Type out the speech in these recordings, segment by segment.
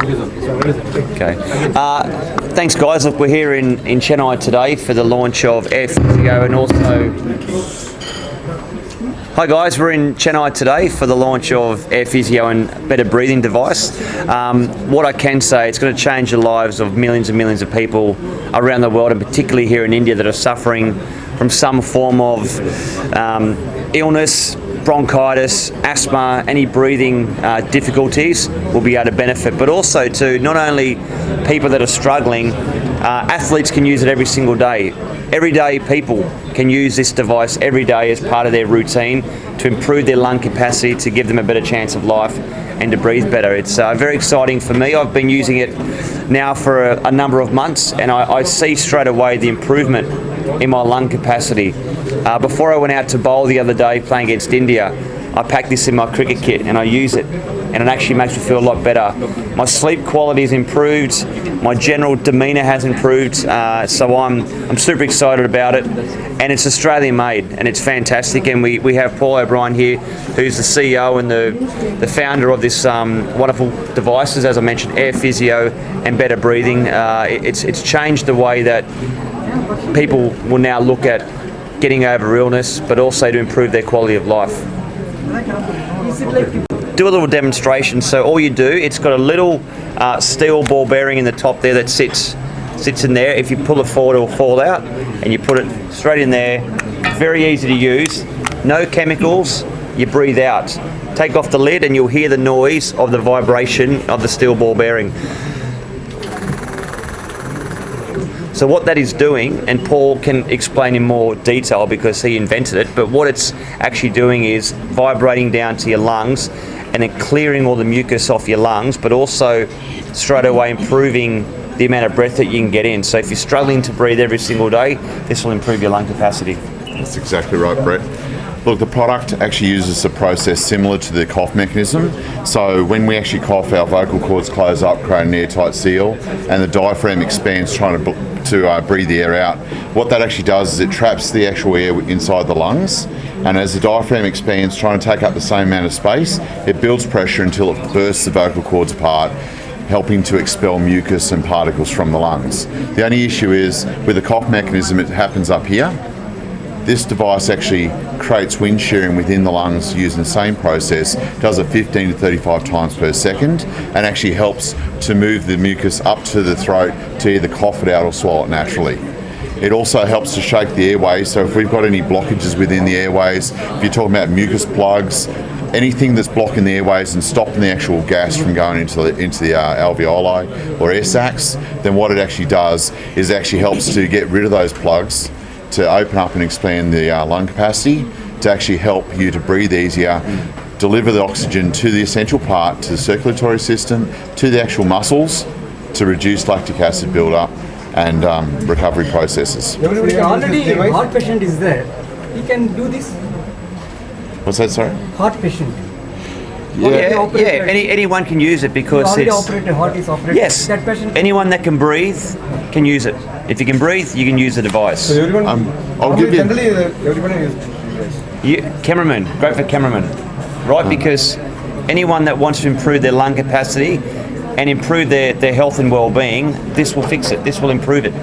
Okay. Thanks, guys. Look, we're here in Chennai today for the launch of Air Physio, and also... Hi guys, we're in Chennai today for the launch of Air Physio and Better Breathing device. What I can say, it's going to change the lives of millions and millions of people around the world, and particularly here in India, that are suffering from some form of illness, bronchitis, asthma, any breathing difficulties will be able to benefit. But also to not only people that are struggling, athletes can use it every single day. Everyday people can use this device every day as part of their routine to improve their lung capacity, to give them a better chance of life and to breathe better. It's very exciting for me. I've been using it now for a number of months, and I see straight away the improvement in my lung capacity. Before I went out to bowl the other day playing against India, I packed this in my cricket kit and I use it, and it actually makes me feel a lot better. My sleep quality has improved, my general demeanour has improved, so I'm super excited about it, and it's Australian made and it's fantastic. And we have Paul O'Brien here, who's the CEO and the founder of this wonderful devices, as I mentioned, Air Physio and Better Breathing. It's changed the way that people will now look at getting over illness, but also to improve their quality of life. Do a little demonstration. So all you do, it's got a little steel ball bearing in the top there that sits in there. If you pull it forward, it will fall out, and you put it straight in there. Very easy to use. No chemicals. You breathe out. Take off the lid and you'll hear the noise of the vibration of the steel ball bearing. So what that is doing, and Paul can explain in more detail because he invented it, but what it's actually doing is vibrating down to your lungs and then clearing all the mucus off your lungs, but also straight away improving the amount of breath that you can get in. So if you're struggling to breathe every single day, this will improve your lung capacity. That's exactly right, Brett. Look, the product actually uses a process similar to the cough mechanism. So when we actually cough, our vocal cords close up, create an airtight seal, and the diaphragm expands trying to breathe the air out. What that actually does is it traps the actual air inside the lungs, and as the diaphragm expands, trying to take up the same amount of space, it builds pressure until it bursts the vocal cords apart, helping to expel mucus and particles from the lungs. The only issue is with the cough mechanism, it happens up here. This device actually creates wind shearing within the lungs using the same process, does it 15 to 35 times per second, and actually helps to move the mucus up to the throat to either cough it out or swallow it naturally. It also helps to shake the airways, so if we've got any blockages within the airways, if you're talking about mucus plugs, anything that's blocking the airways and stopping the actual gas from going into the alveoli or air sacs, then what it actually does is it actually helps to get rid of those plugs, to open up and expand the lung capacity, to actually help you to breathe easier, deliver the oxygen to the essential part, to the circulatory system, to the actual muscles, to reduce lactic acid buildup and recovery processes. Already heart patient is there. He can do this. What's that, sorry? Heart patient. Anyone can use it because it's... Heart is operated. Yes, that patient anyone that can breathe can use it. If you can breathe, you can use the device. So everyone, I'll give you... generally everybody uses. Cameraman, great for cameraman, right? Because anyone that wants to improve their lung capacity and improve their health and well-being, this will fix it. This will improve it.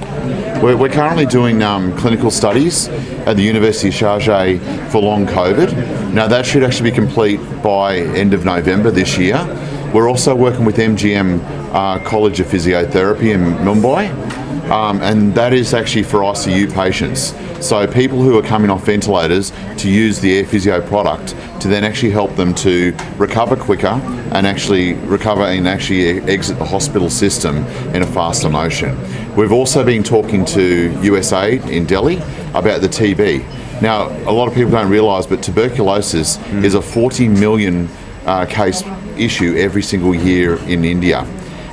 We're currently doing clinical studies at the University of Sharjah for long COVID. Now that should actually be complete by end of November this year. We're also working with MGM College of Physiotherapy in Mumbai, and that is actually for ICU patients. So people who are coming off ventilators to use the Air Physio product to then actually help them to recover quicker and actually recover and actually exit the hospital system in a faster motion. We've also been talking to USAID in Delhi about the TB. Now, a lot of people don't realise, but tuberculosis is a 40 million case issue every single year in India.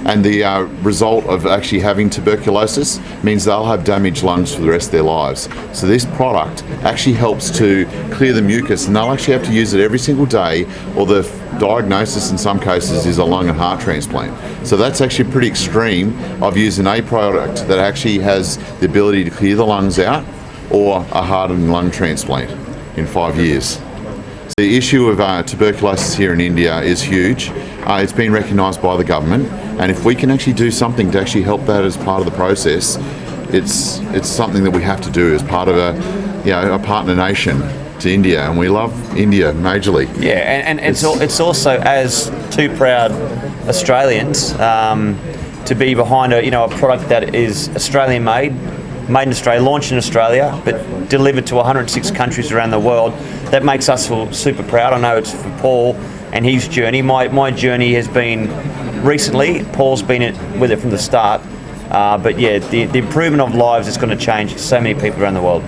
And the result of actually having tuberculosis means they'll have damaged lungs for the rest of their lives. So this product actually helps to clear the mucus, and they'll actually have to use it every single day, or the diagnosis in some cases is a lung and heart transplant. So that's actually pretty extreme of using a product that actually has the ability to clear the lungs out, or a heart and lung transplant in 5 years. The issue of tuberculosis here in India is huge. It's been recognised by the government, And if we can actually do something to actually help that as part of the process, it's something that we have to do as part of a partner nation to India, and we love India majorly. Yeah, and it's also, as two proud Australians, to be behind a product that is Australian made in Australia, launched in Australia, but delivered to 106 countries around the world. That makes us feel super proud. I know it's for Paul and his journey. My journey has been recently. Paul's been with it from the start. But yeah, the improvement of lives is going to change so many people around the world.